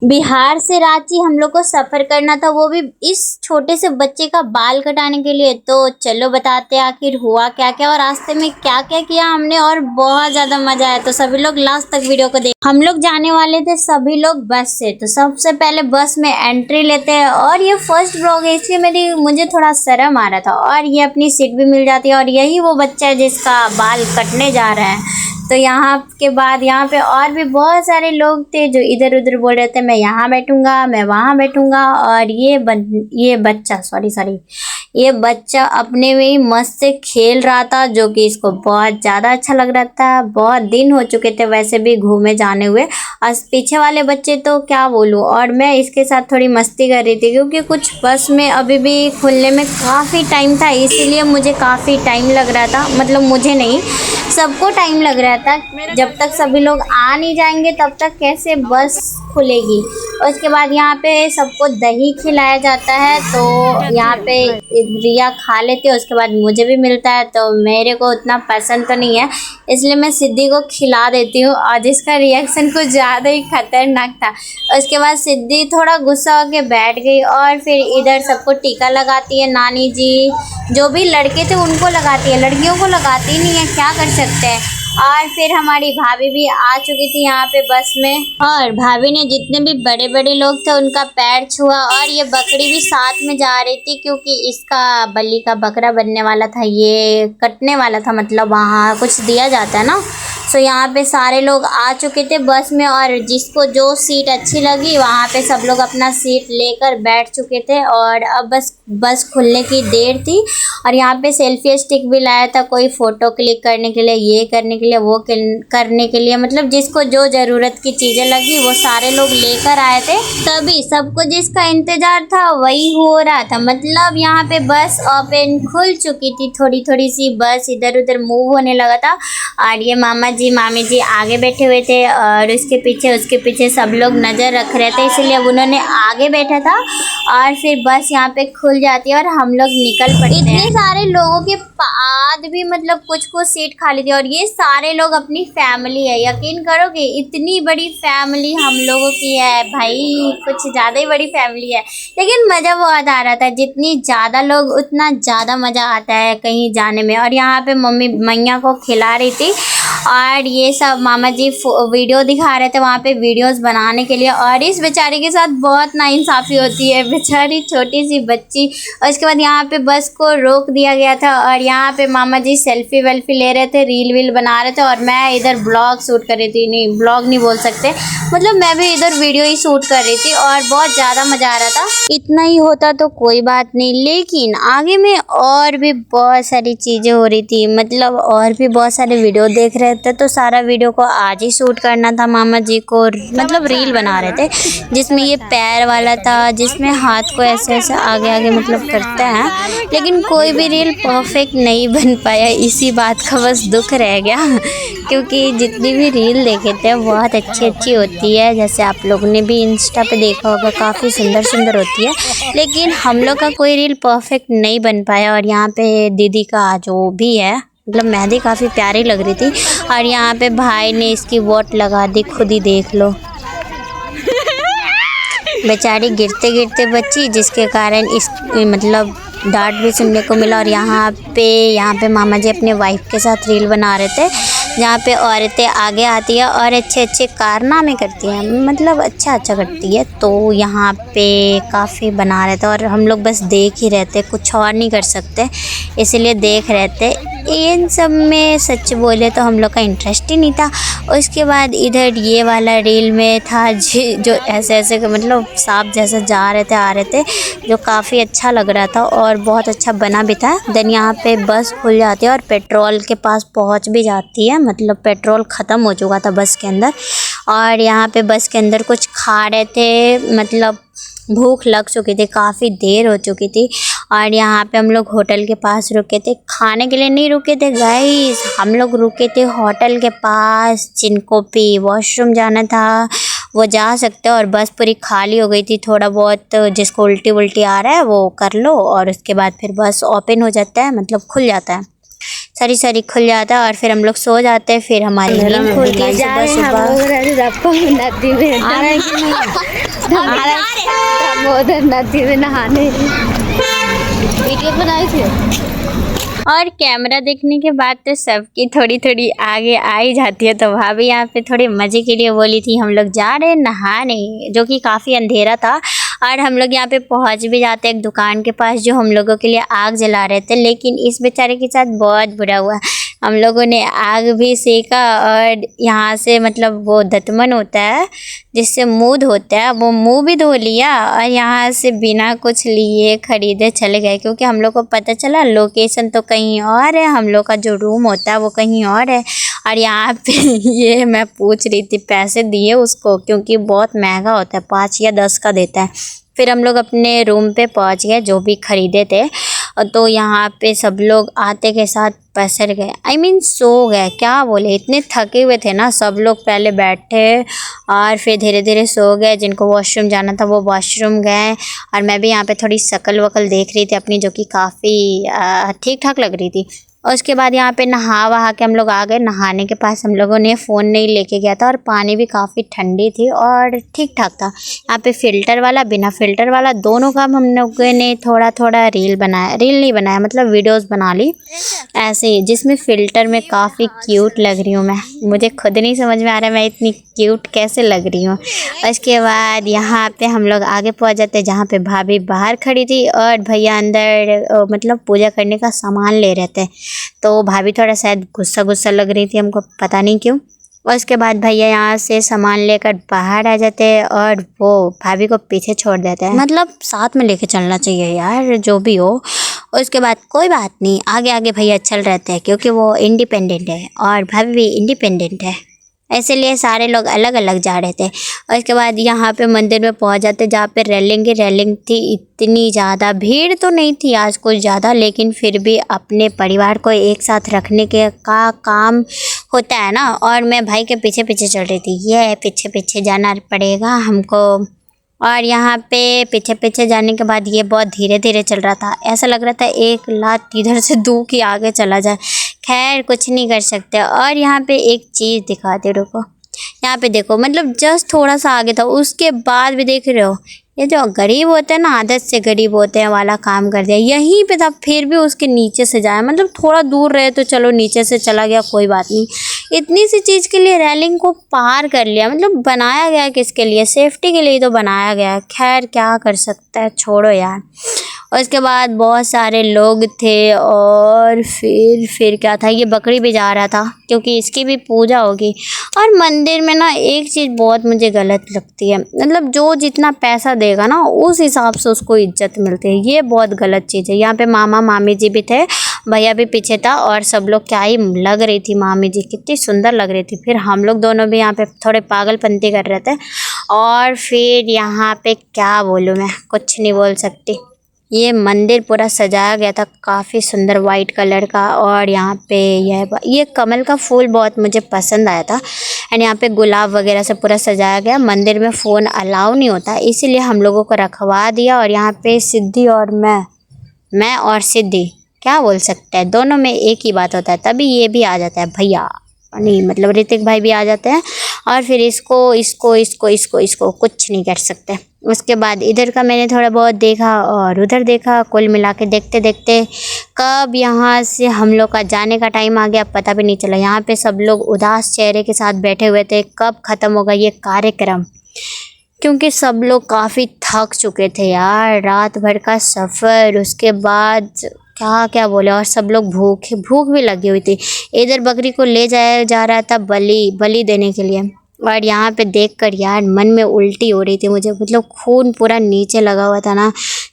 बिहार से रांची हम लोग को सफर करना था, वो भी इस छोटे से बच्चे का बाल कटाने के लिए। तो चलो बताते हैं आखिर हुआ क्या क्या और रास्ते में क्या क्या किया हमने, और बहुत ज्यादा मजा आया। तो सभी लोग लास्ट तक वीडियो को देख। हम लोग जाने वाले थे सभी लोग बस से, तो सबसे पहले बस में एंट्री लेते हैं। और ये फर्स्ट ब्लॉग है इसलिए मुझे थोड़ा शर्म आ रहा था, और ये अपनी सीट भी मिल जाती है। और यही वो बच्चा है जिसका बाल कटने जा रहा है। तो यहाँ के बाद यहाँ पे और भी बहुत सारे लोग थे जो इधर उधर बोल रहे थे मैं यहाँ बैठूंगा, मैं वहाँ बैठूंगा। और ये बच्चा अपने में ही मस्त से खेल रहा था, जो कि इसको बहुत ज़्यादा अच्छा लग रहा था। बहुत दिन हो चुके थे वैसे भी घूमे जाने हुए। और पीछे वाले बच्चे तो क्या बोलूँ, और मैं इसके साथ थोड़ी मस्ती कर रही थी क्योंकि कुछ बस में अभी भी खुलने में काफ़ी टाइम था, इसीलिए मुझे काफ़ी टाइम लग रहा था। मतलब मुझे नहीं, सबको टाइम लग रहा था। जब तक सभी लोग आ नहीं जाएंगे तब तक कैसे बस खुलेगी। और उसके बाद यहाँ पे सबको दही खिलाया जाता है, तो यहाँ पे रिया खा लेती है, उसके बाद मुझे भी मिलता है। तो मेरे को उतना पसंद तो नहीं है, इसलिए मैं सिद्धि को खिला देती हूँ, और जिसका रिएक्शन कुछ ज़्यादा ही खतरनाक था। उसके बाद सिद्धि थोड़ा गुस्सा होकर बैठ गई, और फिर इधर सबको टीका लगाती है नानी जी। जो भी लड़के थे उनको लगाती है, लड़कियों को लगाती नहीं है, क्या कर सकते हैं। और फिर हमारी भाभी भी आ चुकी थी यहाँ पे बस में, और भाभी ने जितने भी बड़े बड़े लोग थे उनका पैर छुआ। और ये बकरी भी साथ में जा रही थी क्योंकि इसका बलि का बकरा बनने वाला था, ये कटने वाला था। मतलब वहाँ कुछ दिया जाता है ना। तो यहाँ पे सारे लोग आ चुके थे बस में, और जिसको जो सीट अच्छी लगी वहाँ पे सब लोग अपना सीट लेकर बैठ चुके थे। और अब बस खुलने की देर थी, और यहाँ पे सेल्फी स्टिक भी लाया था, कोई फ़ोटो क्लिक करने के लिए, ये करने के लिए, वो करने के लिए। मतलब जिसको जो ज़रूरत की चीज़ें लगी वो सारे लोग लेकर आए थे। तभी सबको जिसका इंतज़ार था वही हो रहा था। मतलब यहाँ पे बस ओपन खुल चुकी थी, थोड़ी थोड़ी सी बस इधर उधर मूव होने लगा था। और ये मामा जी मामी जी आगे बैठे हुए थे, और उसके पीछे सब लोग नज़र रख रहे थे, इसलिए अब उन्होंने आगे बैठा था। और फिर बस यहाँ पे खुल जाती है और हम लोग निकल पड़ते हैं। इतने सारे लोगों के बाद भी मतलब कुछ सीट खाली थी, और ये सारे लोग अपनी फैमिली है। यकीन करोगे इतनी बड़ी फैमिली हम लोगों की है भाई, कुछ ज़्यादा ही बड़ी फैमिली है। लेकिन मज़ा बहुत आ रहा था, जितनी ज़्यादा लोग उतना ज़्यादा मज़ा आता है कहीं जाने में। और यहाँ पे मम्मी मैया को खिला रही थी, और ये सब मामा जी वीडियो दिखा रहे थे वहाँ पे वीडियोस बनाने के लिए। और इस बेचारी के साथ बहुत नाइंसाफ़ी होती है, बेचारी छोटी सी बच्ची। और उसके बाद यहाँ पे बस को रोक दिया गया था, और यहाँ पे मामा जी सेल्फी वेल्फी ले रहे थे, रील वील बना रहे थे, और मैं इधर ब्लॉग शूट कर रही थी। नहीं, ब्लॉग नहीं बोल सकते, मतलब मैं भी इधर वीडियो ही शूट कर रही थी, और बहुत ज़्यादा मज़ा आ रहा था। इतना ही होता तो कोई बात नहीं, लेकिन आगे में और भी बहुत सारी चीज़ें हो रही थी। मतलब और भी बहुत सारे वीडियो देख रहे थे, तो सारा वीडियो को आज ही शूट करना था। मामा जी को मतलब रील बना रहे थे, जिसमें ये पैर वाला था, जिसमें हाथ को ऐसे ऐसे आगे आगे मतलब करते हैं। लेकिन कोई भी रील परफेक्ट नहीं बन पाया, इसी बात का बस दुख रह गया। क्योंकि जितनी भी रील देखे थे बहुत अच्छी होती है, जैसे आप लोगों ने भी इंस्टा पे देखा होगा, काफ़ी सुंदर होती है। लेकिन हम लोग का कोई रील परफेक्ट नहीं बन पाया। और यहाँ पे दीदी का जो भी है, मतलब मेहंदी काफ़ी प्यारी लग रही थी। और यहाँ पे भाई ने इसकी वोट लगा दी, खुद ही देख लो। बेचारी गिरते गिरते बच्ची, जिसके कारण इस मतलब डांट भी सुनने को मिला। और यहाँ पे मामा जी अपने वाइफ के साथ रील बना रहे थे, जहाँ पे औरतें आगे आती है और अच्छे कारनामे करती हैं, मतलब अच्छा करती है। तो यहाँ पे काफ़ी बना रहे थे, और हम लोग बस देख ही रहते, कुछ और नहीं कर सकते, इसलिए देख रहे थे। इन सब में सच बोले तो हम लोग का इंटरेस्ट ही नहीं था। उसके बाद इधर ये वाला रील में था जो ऐसे मतलब सांप जैसे जा रहे थे आ रहे थे, जो काफ़ी अच्छा लग रहा था और बहुत अच्छा बना भी था। देन यहाँ पे बस खुल जाती है और पेट्रोल के पास पहुँच भी जाती है, मतलब पेट्रोल ख़त्म हो चुका था बस के अंदर। और यहाँ पे बस के अंदर कुछ खा रहे थे, मतलब भूख लग चुकी थी, काफ़ी देर हो चुकी थी। और यहाँ पे हम लोग होटल के पास रुके थे, खाने के लिए नहीं रुके थे गाइस, हम लोग रुके थे होटल के पास। जिनको भी वॉशरूम जाना था वो जा सकते हैं, और बस पूरी खाली हो गई थी। थोड़ा बहुत जिसको उल्टी आ रहा है वो कर लो, और उसके बाद फिर बस ओपन हो जाता है, मतलब खुल जाता है। सारी सारी खुल जाता है और फिर हम लोग सो जाते हैं। फिर हमारी नींद खुलती है सुबह सुबह। नदी में उधर नदी में नहाने वीडियो बनाई थी। और कैमरा देखने के बाद तो सबकी थोड़ी थोड़ी आगे आ ही जाती है। तो भाभी यहाँ पे थोड़े मज़े के लिए बोली थी हम लोग जा रहे हैं नहाने, जो कि काफ़ी अंधेरा था। और हम लोग यहाँ पे पहुँच भी जाते एक दुकान के पास जो हम लोगों के लिए आग जला रहे थे। लेकिन इस बेचारे के साथ बहुत बुरा हुआ, हम लोगों ने आग भी सेका और यहाँ से मतलब वो दतमन होता है जिससे मुँह धोता है, वो मुँह भी धो लिया और यहाँ से बिना कुछ लिए खरीदे चले गए। क्योंकि हम लोग को पता चला लोकेशन तो कहीं और है, हम लोग का जो रूम होता है वो कहीं और है। और यहाँ पे ये मैं पूछ रही थी पैसे दिए उसको, क्योंकि बहुत महंगा होता है, 5 या 10 का देता है। फिर हम लोग अपने रूम पे पहुँच गए जो भी खरीदे थे। तो यहाँ पे सब लोग आते के साथ पसर गए, सो गए, क्या बोले, इतने थके हुए थे ना सब लोग। पहले बैठे और फिर धीरे धीरे सो गए। जिनको वॉशरूम जाना था वो वॉशरूम गए। और मैं भी यहाँ पे थोड़ी शकल वकल देख रही थी अपनी, जो कि काफ़ी ठीक ठाक लग रही थी। और उसके बाद यहाँ पे नहा वहा के हम लोग आ गए नहाने के पास। हम लोगों ने फ़ोन नहीं लेके गया था और पानी भी काफ़ी ठंडी थी और ठीक ठाक था। यहाँ पे फ़िल्टर वाला बिना फ़िल्टर वाला दोनों का हम लोगों ने थोड़ा थोड़ा रील नहीं बनाया, मतलब वीडियोस बना ली ऐसे ही, जिसमें फ़िल्टर में काफ़ी क्यूट लग रही हूँ मैं। मुझे खुद नहीं समझ में आ रहा मैं इतनी क्यूट कैसे लग रही हूँ। उसके बाद यहाँ पे हम लोग आगे पहुँच जाते जहाँ पे भाभी बाहर खड़ी थी और भैया अंदर मतलब पूजा करने का सामान ले रहे थे। तो भाभी थोड़ा शायद गुस्सा लग रही थी हमको, पता नहीं क्यों। और उसके बाद भैया यहाँ से सामान लेकर बाहर आ जाते हैं और वो भाभी को पीछे छोड़ देते हैं। मतलब साथ में लेके चलना चाहिए यार जो भी हो। उसके बाद कोई बात नहीं, आगे आगे भैया चल रहते हैं क्योंकि वो इंडिपेंडेंट है और भाभी भी इंडिपेंडेंट है, इसलिए सारे लोग अलग अलग जा रहे थे। और इसके बाद यहाँ पे मंदिर में पहुँच जाते जहाँ पे रेलिंग थी। इतनी ज़्यादा भीड़ तो नहीं थी आज कुछ ज़्यादा, लेकिन फिर भी अपने परिवार को एक साथ रखने के का काम होता है ना। और मैं भाई के पीछे पीछे चल रही थी, ये पीछे पीछे जाना पड़ेगा हमको। और यहाँ पे पीछे पीछे जाने के बाद ये बहुत धीरे धीरे चल रहा था, ऐसा लग रहा था एक लात इधर से दू की आगे चला जाए। खैर कुछ नहीं कर सकते। और यहाँ पे एक चीज़ दिखाते, रुको, यहाँ पे देखो, मतलब जस्ट थोड़ा सा आगे था, उसके बाद भी देख रहे हो ये जो गरीब होते हैं ना, आदत से गरीब होते हैं वाला काम कर दिया। यहीं पे था फिर भी उसके नीचे से जाए, मतलब थोड़ा दूर रहे तो चलो नीचे से चला गया कोई बात नहीं, इतनी सी चीज़ के लिए रेलिंग को पार कर लिया। मतलब बनाया गया किसके लिए, सेफ्टी के लिए तो बनाया गया। खैर क्या कर सकता है, छोड़ो यार। और इसके बाद बहुत सारे लोग थे और फिर क्या था, ये बकरी भी जा रहा था क्योंकि इसकी भी पूजा होगी। और मंदिर में ना एक चीज़ बहुत मुझे गलत लगती है, मतलब जो जितना पैसा देगा ना उस हिसाब से उसको इज्जत मिलती है, ये बहुत गलत चीज़ है। यहाँ पे मामा मामी जी भी थे, भैया भी पीछे था और सब लोग क्या ही लग रही थी, मामी जी कितनी सुंदर लग रही थी। फिर हम लोग दोनों भी यहाँ पे थोड़े पागलपंती कर रहे थे। और फिर यहाँ पे क्या बोलूँ, मैं कुछ नहीं बोल सकती। ये मंदिर पूरा सजाया गया था काफ़ी सुंदर वाइट कलर का। और यहाँ पे ये कमल का फूल बहुत मुझे पसंद आया था। एंड यहाँ पे गुलाब वगैरह से पूरा सजाया गया। मंदिर में फ़ोन अलाउ नहीं होता, इसीलिए हम लोगों को रखवा दिया। और यहाँ पे सिद्धि और मैं और सिद्धि क्या बोल सकते हैं, दोनों में एक ही बात होता है। तभी ये भी आ जाता है भैया, नहीं मतलब ऋतिक भाई भी आ जाते हैं। और फिर इसको कुछ नहीं कर सकते। उसके बाद इधर का मैंने थोड़ा बहुत देखा और उधर देखा, कुल मिला के देखते देखते कब यहाँ से हम लोग का जाने का टाइम आ गया पता भी नहीं चला। यहाँ पे सब लोग उदास चेहरे के साथ बैठे हुए थे, कब ख़त्म होगा ये कार्यक्रम, क्योंकि सब लोग काफ़ी थक चुके थे यार, रात भर का सफ़र। उसके बाद क्या क्या बोले, और सब लोग भूख भी लगी हुई थी। इधर बकरी को ले जाया जा रहा था बलि देने के लिए। और यहाँ पे देखकर यार मन में उल्टी हो रही थी मुझे, मतलब खून पूरा नीचे लगा हुआ था ना,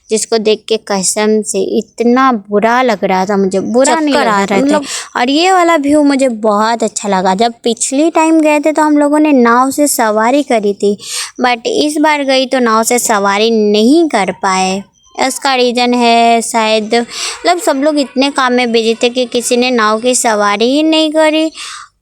जिसको देख के कसम से इतना बुरा लग रहा था मुझे, बुरा नहीं लग रहा था मतलब। और ये वाला व्यू मुझे बहुत अच्छा लगा। जब पिछली टाइम गए थे तो हम लोगों ने नाव से सवारी करी थी, बट इस बार गई तो नाव से सवारी नहीं कर पाए। इसका रीज़न है शायद, मतलब सब लोग इतने काम में बिजी थे कि किसी ने नाव की सवारी ही नहीं करी।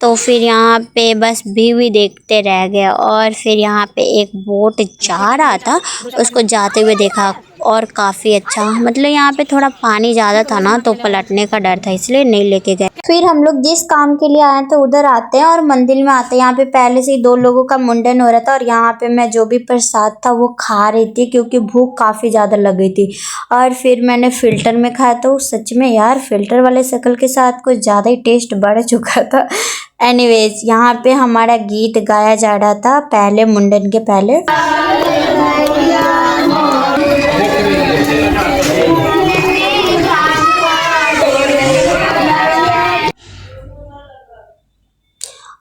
तो फिर यहाँ पे बस व्यू देखते रह गए। और फिर यहाँ पे एक बोट जा रहा था, उसको जाते हुए देखा और काफ़ी अच्छा, मतलब यहाँ पे थोड़ा पानी ज़्यादा था ना तो पलटने का डर था इसलिए नहीं लेके गए। फिर हम लोग जिस काम के लिए आए थे उधर आते हैं और मंदिर में आते हैं। यहाँ पे पहले से ही 2 लोगों का मुंडन हो रहा था और यहाँ पे मैं जो भी प्रसाद था वो खा रही थी क्योंकि भूख काफ़ी ज़्यादा लग गई थी। और फिर मैंने फ़िल्टर में खाया तो सच में यार फ़िल्टर वाले शक्ल के साथ कुछ ज़्यादा ही टेस्ट बढ़ चुका था। एनीवेज यहाँ पे हमारा गीत गाया जा रहा था पहले मुंडन के पहले।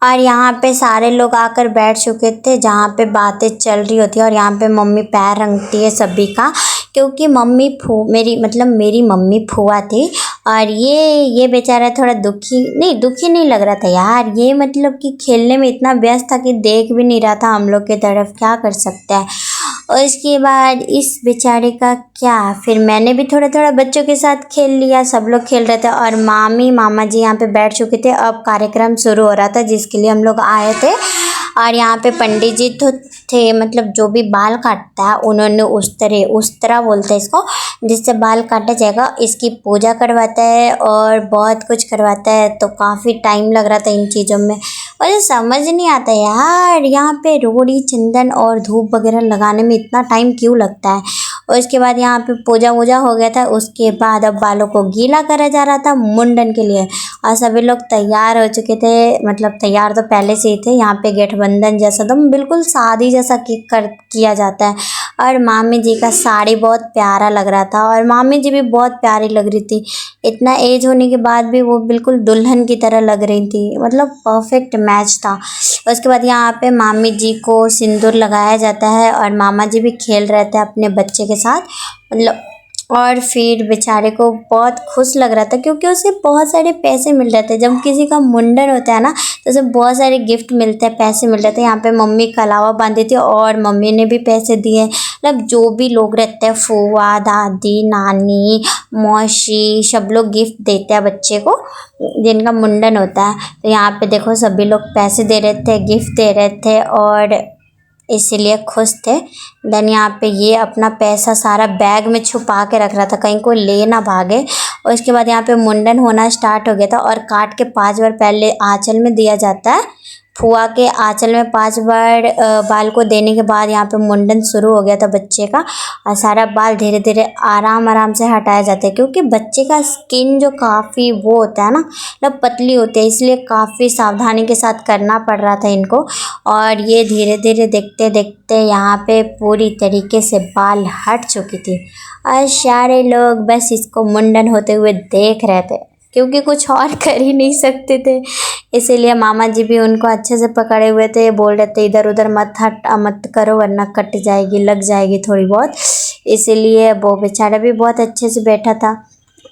और यहाँ पे सारे लोग आकर बैठ चुके थे जहाँ पे बातें चल रही होती है। और यहाँ पे मम्मी पैर रंगती है सभी का, क्योंकि मम्मी मेरी मम्मी फुआ थी। और ये बेचारा थोड़ा दुखी नहीं लग रहा था यार। ये मतलब कि खेलने में इतना व्यस्त था कि देख भी नहीं रहा था हम लोग की तरफ, क्या कर सकता है। और इसके बाद इस बेचारे का क्या, फिर मैंने भी थोड़ा थोड़ा बच्चों के साथ खेल लिया। सब लोग खेल रहे थे और मामा जी यहाँ पे बैठ चुके थे। अब कार्यक्रम शुरू हो रहा था जिसके लिए हम लोग आए थे। और यहाँ पे पंडित जी तो थे, मतलब जो भी बाल काटता है उन्होंने उस्तरा बोलते हैं इसको, जिससे बाल काटा जाएगा, इसकी पूजा करवाता है और बहुत कुछ करवाता है। तो काफ़ी टाइम लग रहा था इन चीज़ों में और ये समझ नहीं आता यार, यहाँ पे रोड़ी चंदन और धूप वगैरह लगाने में इतना टाइम क्यों लगता है। और इसके बाद यहाँ पे पूजा वूजा हो गया था। उसके बाद अब बालों को गीला करा जा रहा था मुंडन के लिए और सभी लोग तैयार हो चुके थे, मतलब तैयार तो पहले से ही थे। यहाँ पे गठबंधन जैसा तो बिल्कुल शादी जैसा किया जाता है। और मामी जी का साड़ी बहुत प्यारा लग रहा था और मामी जी भी बहुत प्यारी लग रही थी। इतना एज होने के बाद भी वो बिल्कुल दुल्हन की तरह लग रही थी, मतलब परफेक्ट मैच था। उसके बाद यहाँ पे मामी जी को सिंदूर लगाया जाता है और मामा जी भी खेल रहे थे अपने बच्चे के साथ, मतलब। और फिर बेचारे को बहुत खुश लग रहा था क्योंकि उसे बहुत सारे पैसे मिल रहे थे। जब किसी का मुंडन होता है ना तो उसे बहुत सारे गिफ्ट मिलते हैं, पैसे मिल रहे थे। यहाँ पे मम्मी कलावा बांधी थी और मम्मी ने भी पैसे दिए। मतलब जो भी लोग रहते हैं, फूआ, दादी, नानी, मौसी, सब लोग गिफ्ट देते हैं बच्चे को जिनका मुंडन होता है। तो यहाँ पे देखो सभी लोग पैसे दे रहे थे, गिफ्ट दे रहे थे और इसीलिए खुश थे। देन यहाँ पे ये अपना पैसा सारा बैग में छुपा के रख रहा था कहीं कोई ले ना भागे। और इसके बाद यहाँ पे मुंडन होना स्टार्ट हो गया था और काट के 5 बार पहले आंचल में दिया जाता है। फुआ के आंचल में 5 बार बाल को देने के बाद यहाँ पे मुंडन शुरू हो गया था बच्चे का। और सारा बाल धीरे धीरे आराम से हटाया जाता है क्योंकि बच्चे का स्किन जो काफ़ी वो होता है ना, मतलब पतली होती है, इसलिए काफ़ी सावधानी के साथ करना पड़ रहा था इनको। और ये धीरे धीरे देखते देखते यहाँ पे पूरी तरीके से बाल हट चुकी थी और सारे लोग बस इसको मुंडन होते हुए देख रहे थे क्योंकि कुछ और कर ही नहीं सकते थे। इसीलिए मामा जी भी उनको अच्छे से पकड़े हुए थे, बोल रहे थे इधर उधर मत करो वरना कट जाएगी, लग जाएगी थोड़ी बहुत। इसीलिए वो बेचारा भी बहुत अच्छे से बैठा था।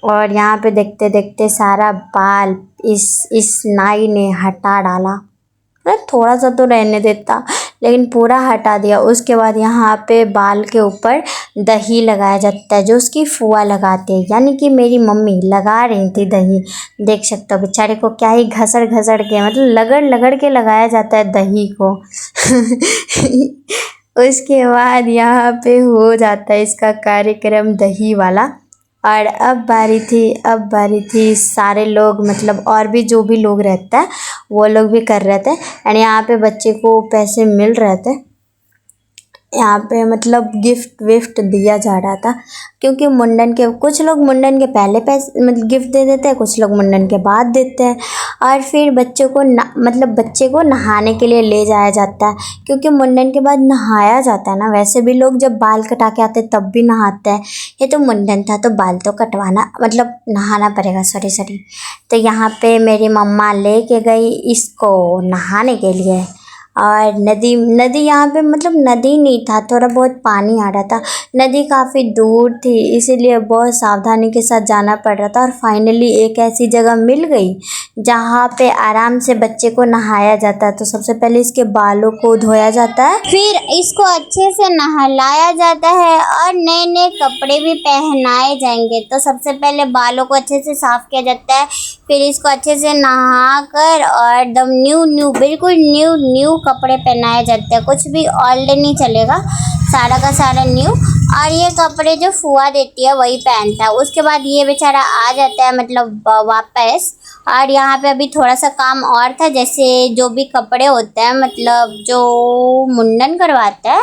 और यहाँ पे देखते देखते सारा बाल इस नाई ने हटा डाला। थोड़ा सा तो रहने देता लेकिन पूरा हटा दिया। उसके बाद यहाँ पे बाल के ऊपर दही लगाया जाता है जो उसकी फुआ लगाती है, यानी कि मेरी मम्मी लगा रही थी दही। देख सकते हो बेचारे को क्या ही घसड़ के, मतलब लगड़ के लगाया जाता है दही को। उसके बाद यहाँ पे हो जाता है इसका कार्यक्रम दही वाला। और अब बारी थी सारे लोग, मतलब और भी जो भी लोग रहते हैं वो लोग भी कर रहे थे। एंड यहाँ पे बच्चे को पैसे मिल रहे थे। यहाँ पे मतलब गिफ्ट विफ्ट दिया जा रहा था क्योंकि कुछ लोग मुंडन के पहले पैसे मतलब गिफ्ट दे देते हैं, कुछ लोग मुंडन के बाद देते हैं। और फिर बच्चे को नहाने के लिए ले जाया जाता है क्योंकि मुंडन के बाद नहाया जाता है ना। वैसे भी लोग जब बाल कटा के आते हैं तब भी नहाते हैं, ये तो मुंडन था तो बाल तो कटवाना मतलब नहाना पड़ेगा, सॉरी। तो यहाँ पे मेरी मम्मा लेके गई इसको नहाने के लिए। और नदी यहाँ पे मतलब नदी नहीं था, थोड़ा बहुत पानी आ रहा था। नदी काफ़ी दूर थी इसीलिए बहुत सावधानी के साथ जाना पड़ रहा था। और फाइनली एक ऐसी जगह मिल गई जहाँ पे आराम से बच्चे को नहाया जाता है। तो सबसे पहले इसके बालों को धोया जाता है, फिर इसको अच्छे से नहलाया जाता है और नए नए कपड़े भी पहनाए जाएंगे। तो सबसे पहले बालों को अच्छे से साफ किया जाता है, फिर इसको अच्छे से नहा कर और एकदम बिल्कुल न्यू कपड़े पहनाए जाते हैं। कुछ भी ओल्ड नहीं चलेगा, सारा का सारा न्यू। और ये कपड़े जो फुआ देती है वही पहनता है। उसके बाद ये बेचारा आ जाता है मतलब वापस। और यहाँ पे अभी थोड़ा सा काम और था, जैसे जो भी कपड़े होते हैं मतलब जो मुंडन करवाता है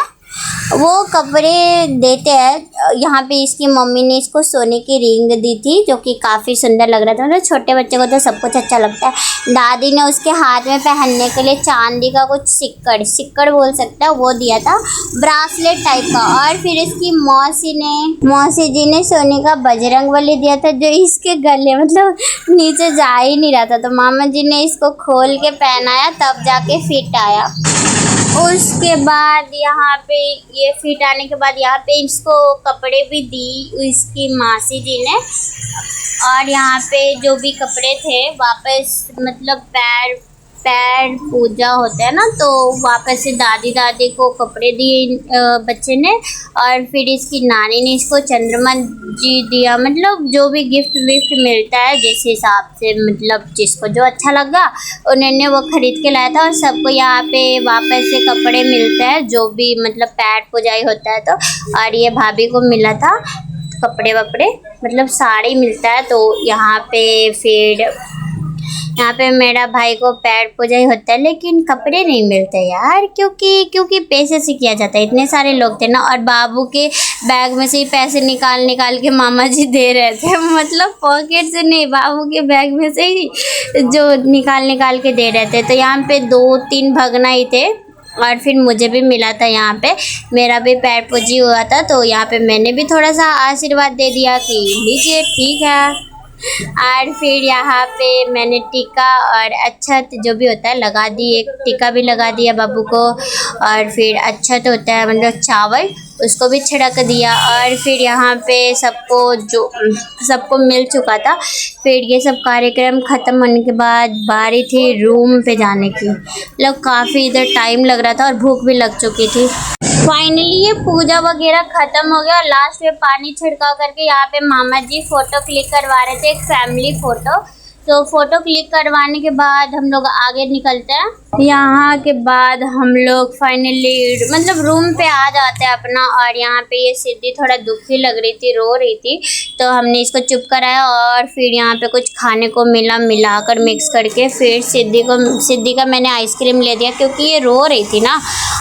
वो कपड़े देते हैं। यहाँ पे इसकी मम्मी ने इसको सोने की रिंग दी थी जो कि काफ़ी सुंदर लग रहा था। मतलब छोटे बच्चे को तो सब कुछ अच्छा लगता है। दादी ने उसके हाथ में पहनने के लिए चांदी का कुछ सिक्कड़ बोल सकता है वो दिया था, ब्रासलेट टाइप का। और फिर इसकी मौसी जी ने सोने का बजरंगबली दिया था जो इसके गले मतलब नीचे जा ही नहीं रहा था। तो मामा जी ने इसको खोल के पहनाया तब जाके फिट आया। उसके बाद यहाँ पे ये फिट आने के बाद यहाँ पे इसको कपड़े भी दी इसकी मासी जी ने। और यहाँ पे जो भी कपड़े थे वापस मतलब पैर पूजा होता है ना, तो वापस से दादी को कपड़े दिए बच्चे ने। और फिर इसकी नानी ने इसको चंद्रमा जी दिया। मतलब जो भी गिफ्ट विफ्ट मिलता है जिस हिसाब से मतलब जिसको जो अच्छा लगा उन्होंने वो खरीद के लाया था। और सबको यहाँ पे वापस से कपड़े मिलते हैं जो भी मतलब पैर पूजाई होता है तो। और ये भाभी को मिला था कपड़े वपड़े मतलब साड़ी मिलता है। तो यहाँ पे फिर यहाँ पे मेरा भाई को पैर पूजाई होता है लेकिन कपड़े नहीं मिलते यार, क्योंकि पैसे से किया जाता है। इतने सारे लोग थे ना। और बाबू के बैग में से ही पैसे निकाल के मामा जी दे रहे थे। मतलब पॉकेट से नहीं, बाबू के बैग में से ही जो निकाल के दे रहे थे। तो यहाँ पे 2-3 भगना ही थे। और फिर मुझे भी मिला था, यहाँ पे मेरा भी पैर पूजी हुआ था तो यहाँ पे मैंने भी थोड़ा सा आशीर्वाद दे दिया कि लीजिए ठीक है। और फिर यहाँ पे मैंने टीका और अक्षत जो भी होता है लगा दी। एक टीका भी लगा दिया बाबू को। और फिर अक्षत होता है मतलब चावल, उसको भी छिड़क दिया। और फिर यहाँ पे सबको मिल चुका था। फिर ये सब कार्यक्रम ख़त्म होने के बाद बारी थी रूम पे जाने की। मतलब काफ़ी इधर टाइम लग रहा था और भूख भी लग चुकी थी। फाइनली ये पूजा वगैरह ख़त्म हो गया और लास्ट में पानी छिड़काव करके यहाँ पे मामा जी फ़ोटो क्लिक करवा रहे थे, एक फैमिली फ़ोटो। तो फ़ोटो क्लिक करवाने के बाद हम लोग आगे निकलते हैं। यहाँ के बाद हम लोग फाइनली मतलब रूम पे आ जाते हैं अपना। और यहाँ पे ये सिद्धि थोड़ा दुखी लग रही थी, रो रही थी, तो हमने इसको चुप कराया। और फिर यहाँ पे कुछ खाने को मिलाकर मिक्स करके फिर सिद्धि का मैंने आइसक्रीम ले दिया क्योंकि ये रो रही थी ना।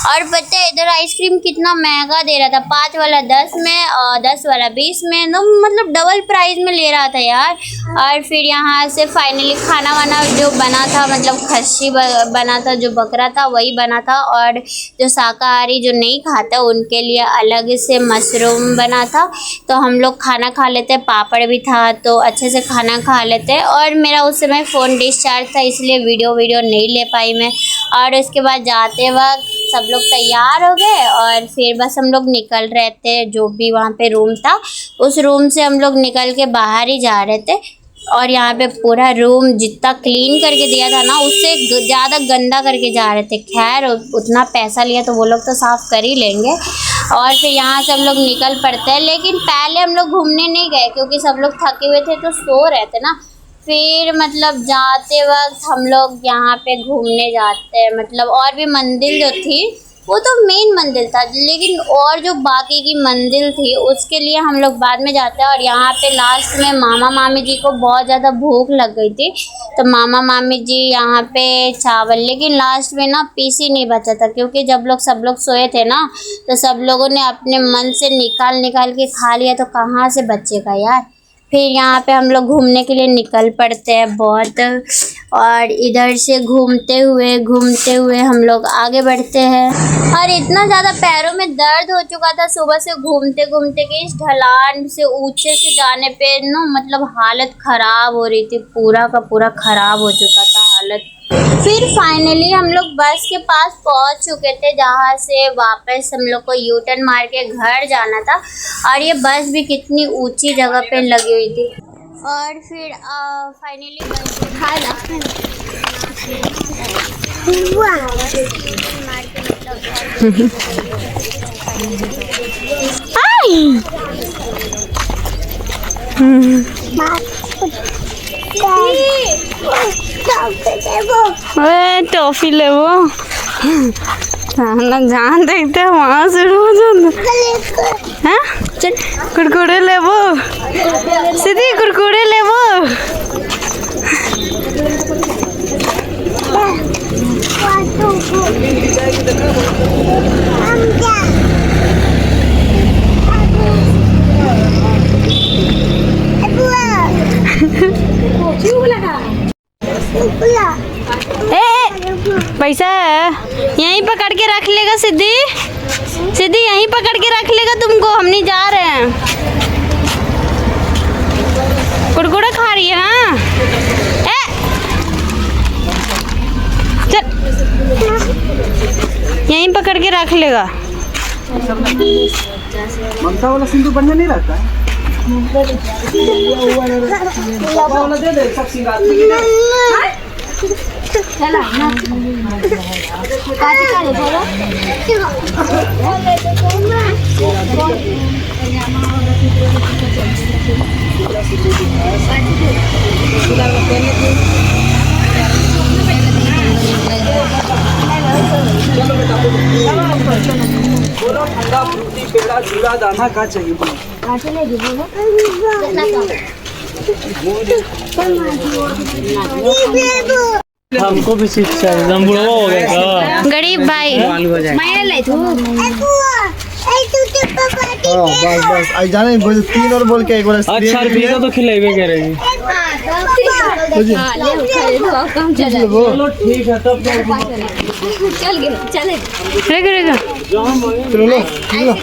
और पता है इधर आइसक्रीम कितना महंगा दे रहा था, 5 वाला 10 में और 10 वाला 20 में, तो मतलब डबल प्राइस में ले रहा था यार। और फिर यहाँ से फाइनली खाना वाना जो बना था मतलब खस्सी बना था, जो बकरा था वही बना था। और जो शाकाहारी जो नहीं खाता उनके लिए अलग से मशरूम बना था। तो हम लोग खाना खा लेते, पापड़ भी था तो अच्छे से खाना खा लेते। और मेरा उस समय फ़ोन डिस्चार्ज था इसलिए वीडियो नहीं ले पाई मैं। और उसके बाद जाते वक्त सब लोग तैयार हो गए और फिर बस हम लोग निकल रहे थे। जो भी वहाँ पे रूम था उस रूम से हम लोग निकल के बाहर ही जा रहे थे। और यहाँ पे पूरा रूम जितना क्लीन करके दिया था ना उससे ज़्यादा गंदा करके जा रहे थे। खैर उतना पैसा लिया तो वो लोग तो साफ़ कर ही लेंगे। और फिर यहाँ से हम लोग निकल पड़ते हैं, लेकिन पहले हम लोग घूमने नहीं गए क्योंकि सब लोग थके हुए थे तो सो रहे थे ना। फिर मतलब जाते वक्त हम लोग यहाँ पे घूमने जाते हैं मतलब और भी मंदिर जो थी वो तो मेन मंदिर था, लेकिन और जो बाकी की मंदिर थी उसके लिए हम लोग बाद में जाते हैं। और यहाँ पे लास्ट में मामा मामी जी को बहुत ज़्यादा भूख लग गई थी तो मामा मामी जी यहाँ पे चावल, लेकिन लास्ट में ना पीस ही नहीं बचा था क्योंकि जब सब लोग सोए थे ना तो सब लोगों ने अपने मन से निकाल के खा लिया तो कहाँ से बचेगा यार। फिर यहाँ पे हम लोग घूमने के लिए निकल पड़ते हैं बहुत। और इधर से घूमते हुए हम लोग आगे बढ़ते हैं। और इतना ज़्यादा पैरों में दर्द हो चुका था सुबह से घूमते कि इस ढलान से ऊंचे से जाने पे ना मतलब हालत ख़राब हो रही थी, पूरा का पूरा ख़राब हो चुका था हालत। फिर फाइनली हम लोग बस के पास पहुंच चुके थे जहाँ से वापस हम लोग को यू टर्न मार के घर जाना था। और ये बस भी कितनी ऊंची जगह पे लगी हुई थी। और फिर फाइनली बस मार के टॉफी ले वो जान देखते वहाँ से रोज हाँ चल कुरकुरे ले वो सिद्धि कुरकुरे ले वो पैसा है यहीं पकड़ के रख लेगा सिद्धि सिद्धि यहीं पकड़ के रख लेगा तुमको हम नहीं जा रहे हैं कुरकुरे खा रही है हाँ चल यहीं पकड़ के रख लेगा ममता वाला सिंदूर बढ़िया नहीं रहता है वाला दे दे सब सिंगार बोलो ठंडा फ्रूटी पेड़ा झूला दाना का चाहिए हमको भी शिक्षा हम बुढ़वा हो गए गरीब भाई मैं ले तू बस बस आज जाने बोल 3 और बोल के एक बार अच्छा रुपया तो खिलाइबे करेगी चलो ठीक है तब चल गए चले रहेगा चलो लो हेलो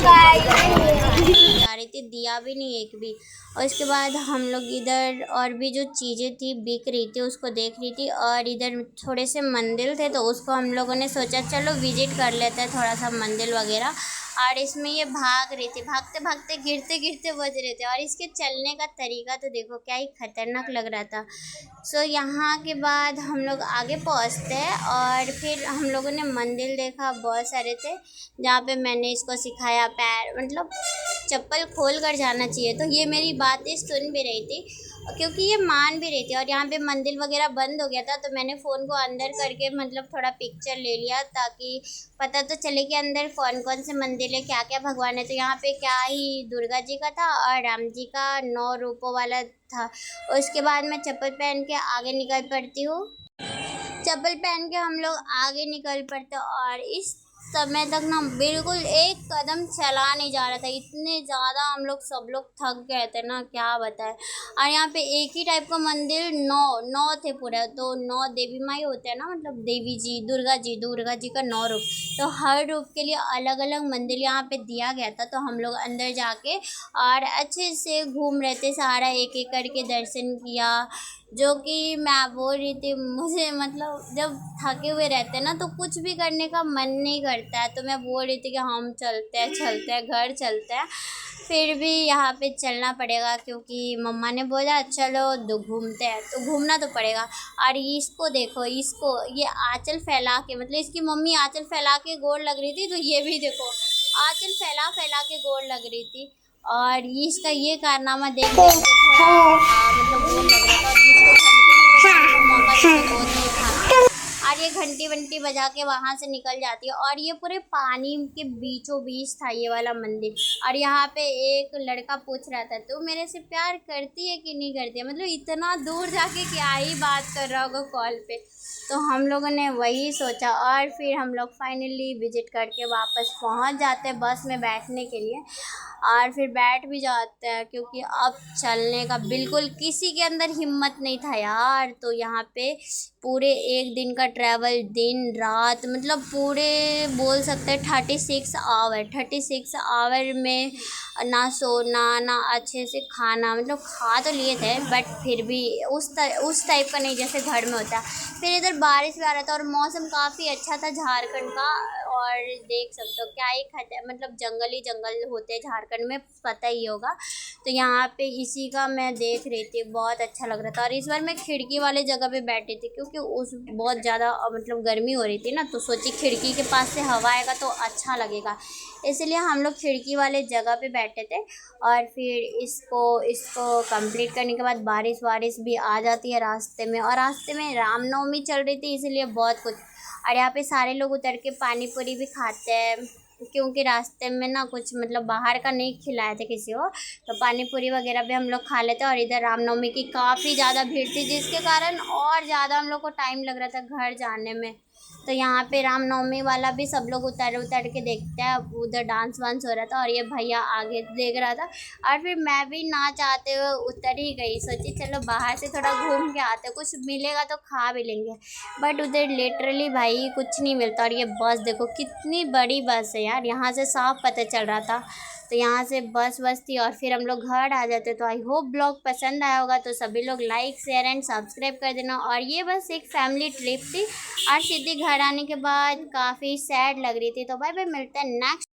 गाइस जा रही थी दिया भी नहीं एक भी और इसके बाद हम लोग इधर और भी जो चीज़ें थी बिक रही थी उसको देख रही थी और इधर थोड़े से मंदिर थे तो उसको हम लोगों ने सोचा चलो विजिट कर लेते हैं थोड़ा सा मंदिर वगैरह और इसमें ये भाग रहे थे भागते भागते गिरते गिरते बज रहे थे और इसके चलने का तरीका तो देखो क्या ही खतरनाक लग रहा था। सो यहाँ के बाद हम लोग आगे पहुँचते हैं और फिर हम लोगों ने मंदिर देखा बहुत सारे थे जहाँ पे मैंने इसको सिखाया पैर मतलब चप्पल खोल कर जाना चाहिए तो ये मेरी बातें सुन भी रही थी क्योंकि ये मान भी रही थी और यहाँ पे मंदिर वगैरह बंद हो गया था तो मैंने फ़ोन को अंदर करके मतलब थोड़ा पिक्चर ले लिया ताकि पता तो चले कि अंदर कौन कौन से मंदिर है क्या क्या भगवान है। तो यहाँ पे क्या ही दुर्गा जी का था और राम जी का 9 रूपों वाला था। उसके बाद मैं चप्पल पहन के आगे निकल पड़ती हूँ। चप्पल पहन के हम लोग आगे निकल पड़ते और इस समय तक ना बिल्कुल एक कदम चला नहीं जा रहा था, इतने ज़्यादा हम लोग सब लोग थक गए थे ना क्या बताएं। और यहाँ पे एक ही टाइप का मंदिर 9 थे पूरा, तो 9 देवी माई होते हैं ना, मतलब देवी जी दुर्गा जी का 9 रूप, तो हर रूप के लिए अलग अलग मंदिर यहाँ पे दिया गया था। तो हम लोग अंदर जाके और अच्छे से घूम रहे थे, सारा एक एक करके दर्शन किया। जो कि मैं बोल रही थी मुझे मतलब जब थके हुए रहते हैं ना तो कुछ भी करने का मन नहीं करता है, तो मैं बोल रही थी कि हम चलते हैं घर चलते हैं, फिर भी यहाँ पे चलना पड़ेगा क्योंकि मम्मा ने बोला चलो घूमते हैं, तो घूमना तो पड़ेगा। और इसको देखो, इसको ये आंचल फैला के, मतलब इसकी मम्मी आंचल फैला के गोड़ लग रही थी, तो ये भी देखो आंचल फैला के गोड़ लग रही थी। और इसका ये कारनामा देख के मतलब गोड़ लग रहा था। और ये घंटी वंटी बजा के वहाँ से निकल जाती है। और ये पूरे पानी के बीचों बीच था ये वाला मंदिर। और यहाँ पे एक लड़का पूछ रहा था तो मेरे से प्यार करती है कि नहीं करती है, मतलब इतना दूर जाके क्या ही बात कर रहा होगा कॉल पे। तो हम लोगों ने वही सोचा और फिर हम लोग फाइनली विजिट करके वापस पहुँच जाते हैं बस में बैठने के लिए, और फिर बैठ भी जाते हैं क्योंकि अब चलने का बिल्कुल किसी के अंदर हिम्मत नहीं था यार। तो यहाँ पे पूरे एक दिन का ट्रैवल, दिन रात, मतलब पूरे बोल सकते हैं 36 आवर में ना सोना ना अच्छे से खाना, मतलब खा तो लिए थे बट फिर भी उस टाइप का नहीं जैसे घर में होता है। फिर इधर बारिश भी आ रहा था और मौसम काफ़ी अच्छा था झारखंड का, और देख सकते हो क्या ही मतलब जंगल ही जंगल होते हैं झारखंड में, पता ही होगा। तो यहाँ पे इसी का मैं देख रही थी, बहुत अच्छा लग रहा था। और इस बार मैं खिड़की वाले जगह पे बैठी थी क्योंकि उस बहुत ज़्यादा मतलब गर्मी हो रही थी ना, तो सोची खिड़की के पास से हवा आएगा तो अच्छा लगेगा, इसलिए हम लोग खिड़की वाले जगह पे बैठे थे। और फिर इसको कंप्लीट करने के बाद बारिश भी आ जाती है रास्ते में, और रास्ते में रामनवमी चल रही थी इसलिए बहुत कुछ। और यहाँ पे सारे लोग उतर के पानी पूरी भी खाते हैं क्योंकि रास्ते में ना कुछ मतलब बाहर का नहीं खिलाए थे किसी को, तो पानी पूरी वगैरह भी हम लोग खा लेते। और इधर रामनवमी की काफ़ी ज़्यादा भीड़ थी जिसके कारण और ज़्यादा हम लोग को टाइम लग रहा था घर जाने में। तो यहाँ पे रामनवमी वाला भी सब लोग उतर के देखते हैं, उधर डांस वांस हो रहा था और ये भैया आगे देख रहा था। और फिर मैं भी ना चाहते हुए उतर ही गई, सोची चलो बाहर से थोड़ा घूम के आते, कुछ मिलेगा तो खा भी लेंगे। बट उधर लिटरली भाई कुछ नहीं मिलता। और ये बस देखो कितनी बड़ी बस है यार, यहाँ से साफ पता चल रहा था। तो यहाँ से बस थी और फिर हम लोग घर आ जाते। तो आई होप ब्लॉग पसंद आया होगा, तो सभी लोग लाइक शेयर एंड सब्सक्राइब कर देना। और ये बस एक फैमिली ट्रिप थी और सीधी घर आने के बाद काफ़ी सैड लग रही थी। तो बाय बाय, मिलते हैं नेक्स्ट